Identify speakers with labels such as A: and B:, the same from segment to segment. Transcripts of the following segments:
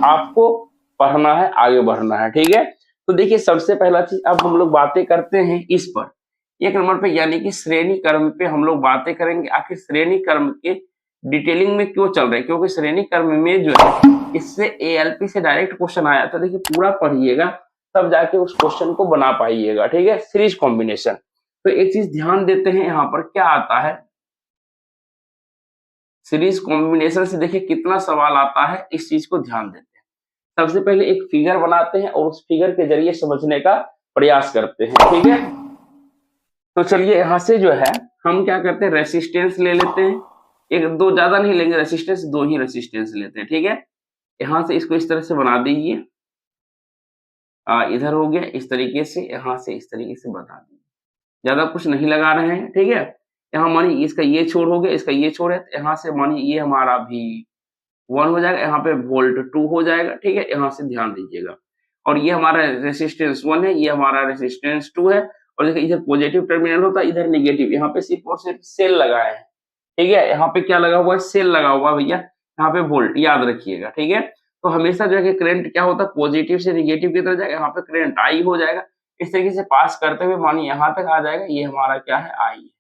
A: आपको पढ़ना है, आगे बढ़ना है, ठीक है। तो देखिए सबसे पहला चीज अब हम लोग बातें करते हैं इस पर, एक नंबर पे यानी कि श्रेणी क्रम पे हम लोग बातें करेंगे। आखिर श्रेणी क्रम के डिटेलिंग में क्यों चल रहे हैं, क्योंकि श्रेणी क्रम में जो है इससे एएलपी से डायरेक्ट क्वेश्चन आया था। देखिए पूरा पढ़िएगा तब जाके उस क्वेश्चन को बना पाइएगा, ठीक है। सीरीज कॉम्बिनेशन, तो एक चीज ध्यान देते हैं यहाँ पर क्या आता है, सीरीज कॉम्बिनेशन से देखिए कितना सवाल आता है, इस चीज को ध्यान देते हैं। सबसे पहले एक फिगर बनाते हैं और उस फिगर के जरिए समझने का प्रयास करते हैं, ठीक है। तो चलिए यहाँ से जो है हम क्या करते हैं, रेसिस्टेंस ले लेते हैं, एक दो ज्यादा नहीं लेंगे रेसिस्टेंस, दो ही रेसिस्टेंस लेते हैं, ठीक है। यहाँ से इसको इस तरह से बना दीजिए, इधर हो गया इस तरीके से, यहाँ से इस तरीके से बता दीजिए, ज्यादा कुछ नहीं लगा रहे हैं, ठीक है। यहाँ मानिए इसका ये छोर हो गया, इसका ये छोर है, तो यहाँ से मानिए ये हमारा भी 1 हो जाएगा, यहाँ पे वोल्ट 2 हो जाएगा, ठीक है। यहाँ से ध्यान दीजिएगा, और ये हमारा रेसिस्टेंस 1 है, ये हमारा रेसिस्टेंस 2 है, और देखिए इधर पॉजिटिव टर्मिनल होता है, इधर नेगेटिव, यहाँ पे सिर्फ और सिर्फ सेल लगाए हैं, ठीक है। यहाँ पे क्या लगा हुआ है, सेल लगा हुआ है भैया, यहाँ पे वोल्ट, याद रखिएगा, ठीक है। तो हमेशा जो है कि करंट क्या होता है, पॉजिटिव से नेगेटिव की तरफ जाएगा, यहाँ पे करंट आई हो जाएगा, इस तरीके से पास करते हुए मानिए यहाँ तक आ जाएगा, ये हमारा क्या है, आई,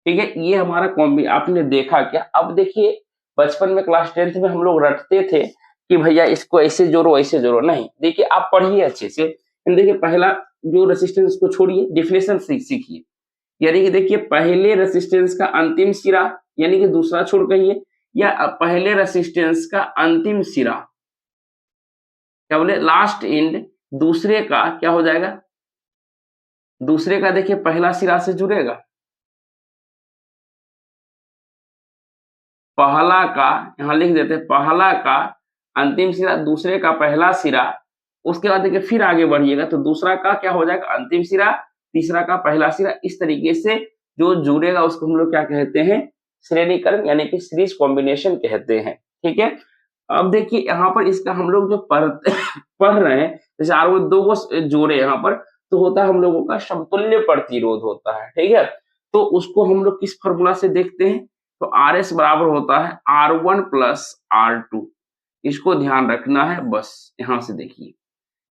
A: ठीक है। ये हमारा कॉम्बी आपने देखा क्या। अब देखिए बचपन में क्लास 10th में हम लोग रटते थे कि भैया इसको ऐसे जोड़ो ऐसे जोड़ो, नहीं, देखिए आप पढ़िए अच्छे से। देखिए पहला जो रेसिस्टेंस को छोड़िए, डिफिनेशन सीखिए, यानी कि देखिए पहले रेसिस्टेंस का अंतिम सिरा, यानी कि दूसरा छोर कहिए, या पहले रेसिस्टेंस का अंतिम सिरा, क्या बोले, लास्ट एंड, दूसरे का क्या हो जाएगा, दूसरे का देखिए पहला सिरा से जुड़ेगा, पहला का यहां लिख देते हैं, पहला का अंतिम सिरा, दूसरे का पहला सिरा, उसके बाद देखिए फिर आगे बढ़िएगा तो दूसरा का क्या हो जाएगा, अंतिम सिरा, तीसरा का पहला सिरा, इस तरीके से जो जुड़ेगा उसको हम लोग क्या कहते हैं, श्रेणी क्रम, यानी कि सीरीज कॉम्बिनेशन कहते हैं, ठीक है। अब देखिए यहाँ पर इसका हम लोग जो पढ़ रहे हैं, जैसे आर वो दो को जोड़े यहाँ पर, तो होता है हम लोगों का समतुल्य प्रतिरोध होता है, ठीक है। तो उसको हम लोग किस फॉर्मूला से देखते हैं, तो आर एस बराबर होता है R1 प्लस R2, इसको ध्यान रखना है बस। यहाँ से देखिए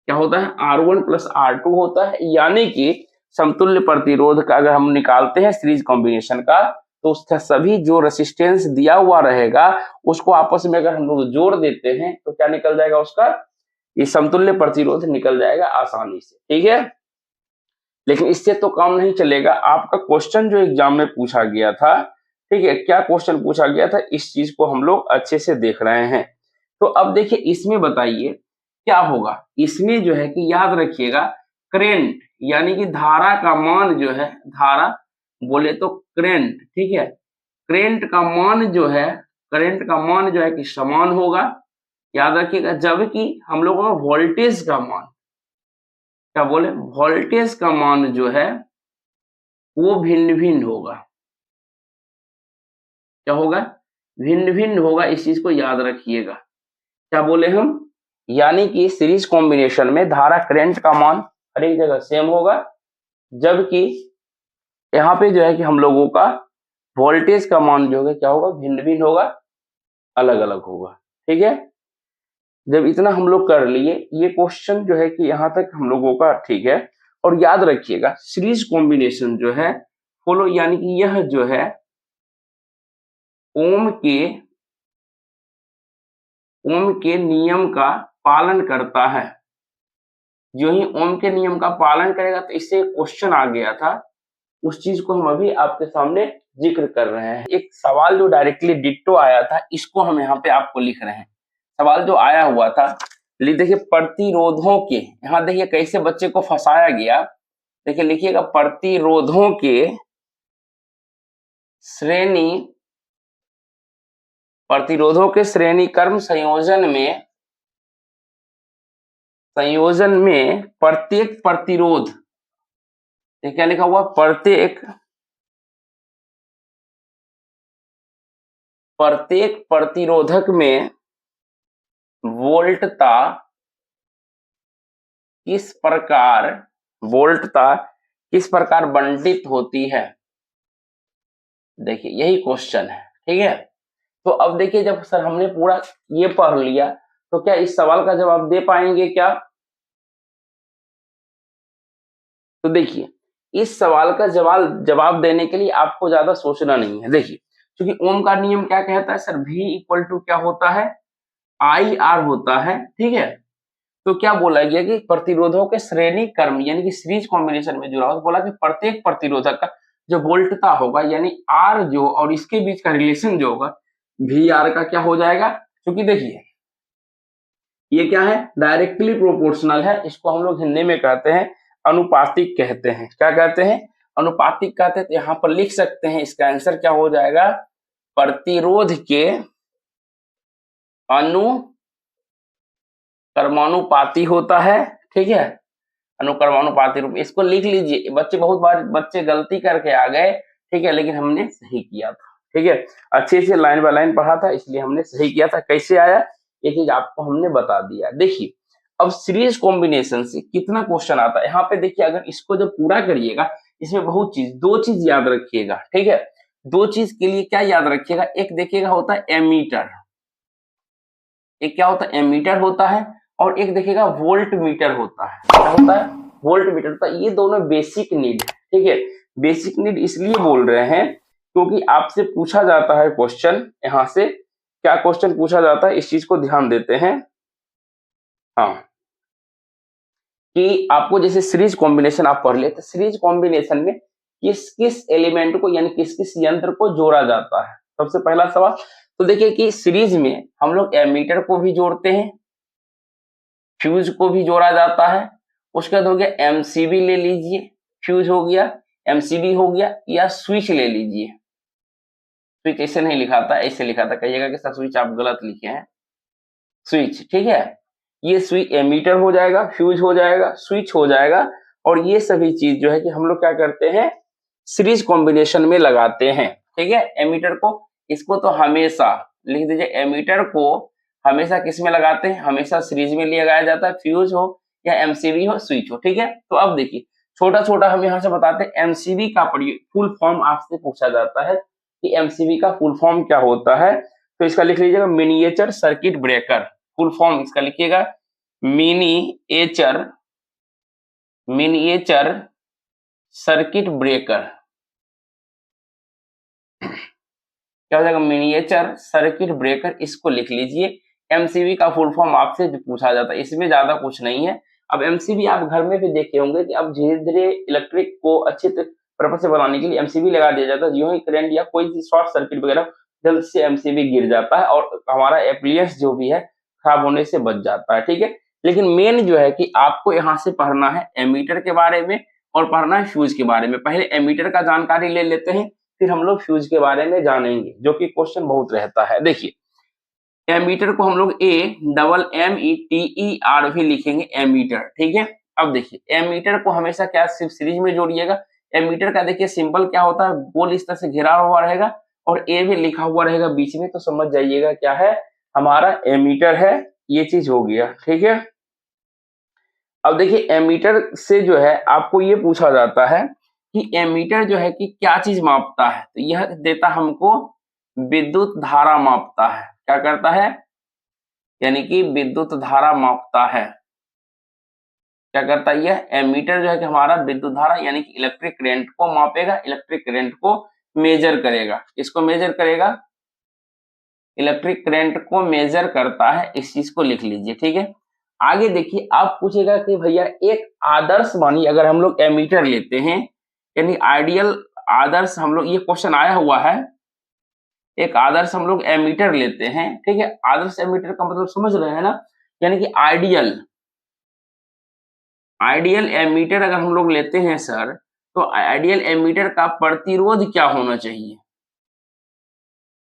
A: क्या होता है, R1 प्लस R2 होता है, यानी कि समतुल्य प्रतिरोध का अगर हम निकालते हैं सीरीज कॉम्बिनेशन का, तो उसका सभी जो रेसिस्टेंस दिया हुआ रहेगा उसको आपस में अगर हम लोग जोड़ देते हैं तो क्या निकल जाएगा, उसका ये समतुल्य प्रतिरोध निकल जाएगा आसानी से, ठीक है। लेकिन इससे तो काम नहीं चलेगा, आपका क्वेश्चन जो एग्जाम में पूछा गया था, ठीक है, क्या क्वेश्चन पूछा गया था, इस चीज को हम लोग अच्छे से देख रहे हैं। तो अब देखिए इसमें बताइए क्या होगा, इसमें जो है कि याद रखिएगा करेंट, यानी कि धारा का मान जो है, धारा बोले तो करेंट, ठीक है, करेंट का मान जो है, करंट का मान जो है कि समान होगा, याद रखिएगा, जबकि हम लोगों का वोल्टेज का मान, क्या बोले, वोल्टेज का मान जो है वो भिन्न भिन्न होगा, क्या होगा, भिन्न भिन्न होगा, इस चीज को याद रखिएगा। क्या बोले हम, यानी कि सीरीज कॉम्बिनेशन में धारा करंट का मान हर एक जगह सेम होगा, जबकि यहाँ पे जो है कि हम लोगों का वोल्टेज का मान जो है क्या होगा, भिन्न भिन्न होगा, अलग अलग होगा, ठीक है। जब इतना हम लोग कर लिए, ये क्वेश्चन जो है कि यहाँ तक हम लोगों का ठीक है। और याद रखिएगा सीरीज कॉम्बिनेशन जो है फॉलो, यानी कि यह जो है ओम के नियम का पालन करता है। जो ही ओम के नियम का पालन करेगा, तो इससे क्वेश्चन आ गया था, उस चीज को हम अभी आपके सामने जिक्र कर रहे हैं। एक सवाल जो डायरेक्टली डिट्टो आया था, इसको हम यहाँ पे आपको लिख रहे हैं। सवाल जो आया हुआ था, देखिए प्रतिरोधों के, यहाँ देखिए कैसे बच्चे को फंसाया गया, देखिए लिखिएगा प्रतिरोधों के श्रेणी क्रम संयोजन में प्रत्येक प्रतिरोध, ये क्या लिखा हुआ, प्रत्येक प्रतिरोधक में वोल्टता किस प्रकार बंटित होती है। देखिए यही क्वेश्चन है, ठीक है। तो अब देखिए जब सर हमने पूरा ये पढ़ लिया, तो क्या इस सवाल का जवाब दे पाएंगे क्या? तो देखिए, इस सवाल का जवाब देने के लिए आपको ज्यादा सोचना नहीं है। देखिए, क्योंकि ओम का नियम क्या कहता है सर, V इक्वल टू क्या होता है, IR होता है, ठीक है। तो क्या बोला गया कि प्रतिरोधों के श्रेणी क्रम यानी कि सीरीज कॉम्बिनेशन में जुड़ा हुआ, बोला कि प्रत्येक प्रतिरोधक का जो वोल्टता होगा यानी R जो और इसके बीच का रिलेशन जो होगा VR का क्या हो जाएगा, क्योंकि देखिए ये क्या है, डायरेक्टली प्रोपोर्शनल है, इसको हम लोग हिंदी में कहते हैं अनुपातिक कहते हैं। क्या कहते हैं, अनुपातिक कहते हैं। तो यहाँ पर लिख सकते हैं इसका आंसर क्या हो जाएगा, प्रतिरोध के अनुक्रमानुपाती होता है, ठीक है, अनुक्रमानुपाती रूप। इसको लिख लीजिए बच्चे, बहुत बार बच्चे गलती करके आ गए, ठीक है, लेकिन हमने सही किया था, ठीक है, अच्छे से लाइन बाय लाइन पढ़ा था, इसलिए हमने सही किया था। कैसे आया ये चीज आपको हमने बता दिया। देखिए अब सीरीज कॉम्बिनेशन से कितना क्वेश्चन आता है, यहाँ पे देखिए अगर इसको जब पूरा करिएगा, इसमें बहुत चीज, दो चीज याद रखिएगा, ठीक है। दो चीज के लिए क्या याद रखिएगा, एक देखिएगा होता है एमीटर, एक क्या होता है एमीटर होता है, और एक देखिएगा वोल्ट मीटर होता है। क्या होता है, वोल्ट मीटर होता है। ये दोनों बेसिक नीड है, ठीक है। बेसिक नीड इसलिए बोल रहे हैं क्योंकि आपसे पूछा जाता है क्वेश्चन, यहाँ से क्या क्वेश्चन पूछा जाता है, इस चीज को ध्यान देते हैं। हाँ, कि आपको जैसे सीरीज कॉम्बिनेशन आप पढ़ लेते, सीरीज कॉम्बिनेशन में किस किस एलिमेंट को यानी किस किस यंत्र को जोड़ा जाता है, सबसे पहला सवाल। तो देखिए कि सीरीज में हम लोग एमीटर को भी जोड़ते हैं, फ्यूज को भी जोड़ा जाता है, उसके बाद हो गया एमसीबी ले लीजिए, फ्यूज हो गया, एमसीबी हो गया, या स्विच ले लीजिए। स्विच ऐसे नहीं लिखा था, ऐसे लिखा था, कहिएगा कि सर स्विच आप गलत लिखे हैं, स्विच, ठीक है। ये स्विच एमीटर हो जाएगा, फ्यूज हो जाएगा, स्विच हो जाएगा, और ये सभी चीज जो है कि हम लोग क्या करते हैं सीरीज कॉम्बिनेशन में लगाते हैं, ठीक है। एमीटर को, इसको तो हमेशा लिख दीजिए, एमीटर को हमेशा किस में लगाते हैं, हमेशा सीरीज में लगाया जाता है, फ्यूज हो या एमसीबी हो, स्विच हो, ठीक है। तो अब देखिए छोटा छोटा हम यहाँ से बताते हैं, एमसीबी का फुल फॉर्म आपसे पूछा जाता है कि एमसीबी का फुल फॉर्म क्या होता है। तो इसका लिख लीजिएगा miniature circuit breaker, full form इसका लिखिएगा मिनिएचर सर्किट ब्रेकर। क्या हो जाएगा, मिनिएचर सर्किट ब्रेकर, इसको लिख लीजिए। एमसीबी का फुल फॉर्म आपसे पूछा जाता है, इसमें ज्यादा कुछ नहीं है। अब एमसीबी आप घर में भी देखे होंगे कि अब धीरे धीरे इलेक्ट्रिक को अच्छे पर्पज से बनाने के लिए एमसीबी लगा दिया जाता है। जो ही करंट या कोई शॉर्ट सर्किट वगैरह जल्द से एमसीबी गिर जाता है और हमारा एप्लियंस जो भी है खराब होने से बच जाता है, ठीक है। लेकिन मेन जो है कि आपको यहाँ से पढ़ना है एमीटर के बारे में और पढ़ना है फ्यूज के बारे में। पहले एमीटर का जानकारी ले लेते हैं, फिर हम लोग फ्यूज के बारे में जानेंगे, जो कि क्वेश्चन बहुत रहता है। देखिए एमीटर को हम लोग AMMETER भी लिखेंगे, एमीटर, ठीक है। अब देखिए एमीटर को हमेशा क्या सिर्फ सीरीज में जोड़िएगा। एमीटर का देखिए सिंबल क्या होता है, गोल इस तरह से घिरा हुआ रहेगा और ए भी लिखा हुआ रहेगा बीच में, तो समझ जाइएगा क्या है, हमारा एमीटर है। ये चीज हो गया, ठीक है। अब देखिए एमीटर से जो है आपको ये पूछा जाता है कि एमीटर जो है कि क्या चीज मापता है, तो यह देता हमको विद्युत धारा मापता है। क्या करता है, यानी कि विद्युत धारा मापता है। क्या करता है यह एमीटर जो है कि हमारा विद्युत धारा यानी कि इलेक्ट्रिक करंट को मापेगा, इलेक्ट्रिक करंट को मेजर करेगा। इसको मेजर करेगा, इलेक्ट्रिक करंट को मेजर करता है, इस चीज को लिख लीजिए, ठीक है। आगे देखिए आप पूछेगा कि भैया एक आदर्श मानिए अगर हम लोग एमीटर लेते हैं, यानी आइडियल आदर्श, हम लोग ये क्वेश्चन आया हुआ है, एक आदर्श हम लोग एमीटर लेते हैं, ठीक है। आदर्श एमीटर का मतलब समझ रहे हैं ना, यानी कि आइडियल एमीटर अगर हम लोग लेते हैं सर, तो आइडियल एमीटर का प्रतिरोध क्या होना चाहिए,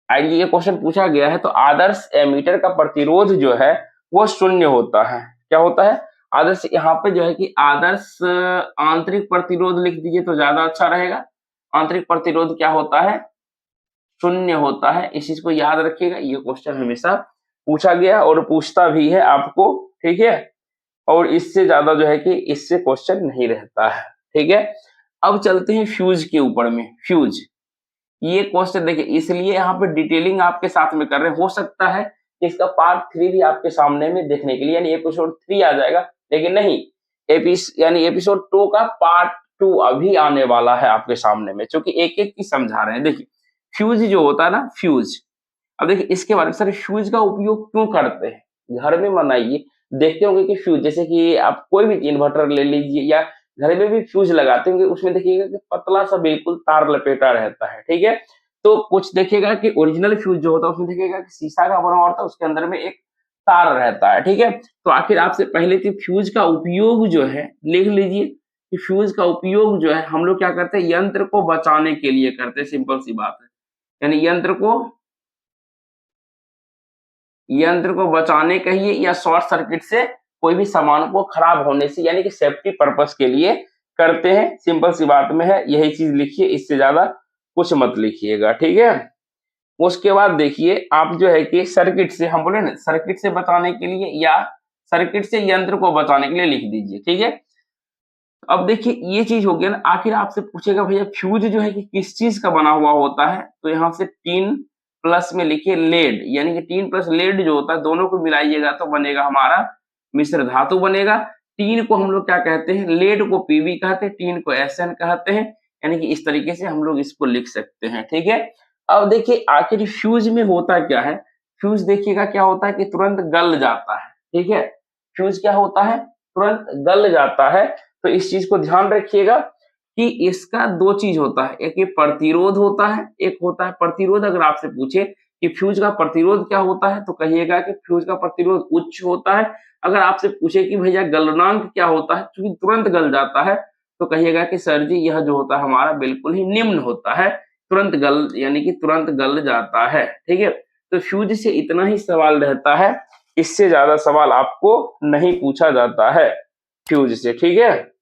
A: ये क्वेश्चन पूछा गया है। तो आदर्श एमीटर का प्रतिरोध जो है वो 0 होता है। क्या होता है आदर्श, यहाँ पे जो है कि आदर्श आंतरिक प्रतिरोध लिख दीजिए तो ज्यादा अच्छा रहेगा। आंतरिक प्रतिरोध क्या होता है, 0 होता है। इस चीज को याद रखिएगा, ये क्वेश्चन हमेशा पूछा गया और पूछता भी है आपको, ठीक है। और इससे ज्यादा जो है कि इससे क्वेश्चन नहीं रहता है, ठीक है। अब चलते हैं फ्यूज के ऊपर में। फ्यूज ये क्वेश्चन देखिए, इसलिए यहाँ पे डिटेलिंग आपके साथ में कर रहे हैं। हो सकता है जिसका पार्ट 3 भी आपके सामने में देखने के लिए, यानी एपिसोड 3 आ जाएगा, लेकिन नहीं, यानी एपिसोड 2 का पार्ट 2 अभी आने वाला है आपके सामने में, क्योंकि एक एक की समझा रहे हैं। देखिए फ्यूज जो होता है ना, फ्यूज, अब देखिए इसके बारे में, सर फ्यूज का उपयोग क्यों करते हैं, घर में बनाइए, देखते होंगे कि फ्यूज, जैसे कि आप कोई भी इन्वर्टर ले लीजिए या घर में भी फ्यूज लगाते होंगे, उसमें देखिएगा कि पतला सा बिल्कुल तार लपेटा रहता है, ठीक है। तो कुछ देखिएगा कि ओरिजिनल फ्यूज जो होता है उसमें देखिएगा कि शीशा का बना होता है, उसके अंदर में एक तार रहता है, ठीक है। तो आखिर आपसे पहले तो फ्यूज का उपयोग जो है लिख लीजिए कि फ्यूज का उपयोग जो है हम लोग क्या करते हैं, यंत्र को बचाने के लिए करते हैं, सिंपल सी बात है। यानी यंत्र को बचाने कहिए या शॉर्ट सर्किट से कोई भी सामान को खराब होने से, यानी कि सेफ्टी पर्पस के लिए करते हैं, सिंपल सी बात में है, यही चीज लिखिए, इससे ज्यादा कुछ मत लिखिएगा, ठीक है। उसके बाद देखिए आप जो है कि सर्किट से, हम बोले ना सर्किट से बचाने के लिए या सर्किट से यंत्र को बचाने के लिए लिख दीजिए, ठीक है। अब देखिए ये चीज हो गया ना, आखिर आपसे पूछेगा भैया फ्यूज जो है कि किस चीज का बना हुआ होता है, तो यहाँ से टीन प्लस में लिखिए लेड, यानी कि टीन प्लस लेड जो होता है दोनों को मिलाइएगा तो बनेगा हमारा मिश्र धातु बनेगा। टीन को हम लोग क्या कहते हैं, लेड को पीबी कहते हैं, टीन को एसएन कहते हैं, यानी कि इस तरीके से हम लोग इसको लिख सकते हैं, ठीक है। अब देखिए आखिर फ्यूज में होता क्या है, फ्यूज देखिएगा क्या होता है कि तुरंत गल जाता है, ठीक है। फ्यूज क्या होता है, तुरंत गल जाता है। तो इस चीज को ध्यान रखिएगा कि इसका दो चीज होता है, एक ये प्रतिरोध होता है, एक होता है प्रतिरोध। अगर आपसे पूछे कि फ्यूज का प्रतिरोध क्या होता है तो कहिएगा कि फ्यूज का प्रतिरोध उच्च होता है। अगर आपसे पूछे कि भैया गलनांक क्या होता है, क्योंकि तुरंत गल जाता है, तो कहिएगा कि सर जी यह जो होता है हमारा बिल्कुल ही निम्न होता है, तुरंत गल, यानी कि तुरंत गल जाता है, ठीक है। तो फ्यूज से इतना ही सवाल रहता है, इससे ज्यादा सवाल आपको नहीं पूछा जाता है फ्यूज से, ठीक है।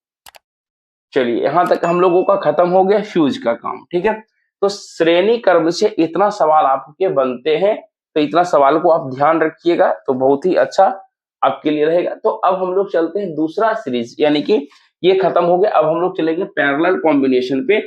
A: चलिए यहां तक हम लोगों का खत्म हो गया फ्यूज का काम, ठीक है। तो श्रेणी क्रम से इतना सवाल आपके बनते हैं, तो इतना सवाल को आप ध्यान रखिएगा तो बहुत ही अच्छा आपके लिए रहेगा। तो अब हम लोग चलते हैं दूसरा सीरीज, यानी कि ये खत्म हो गया, अब हम लोग चलेंगे पैरेलल कॉम्बिनेशन पे।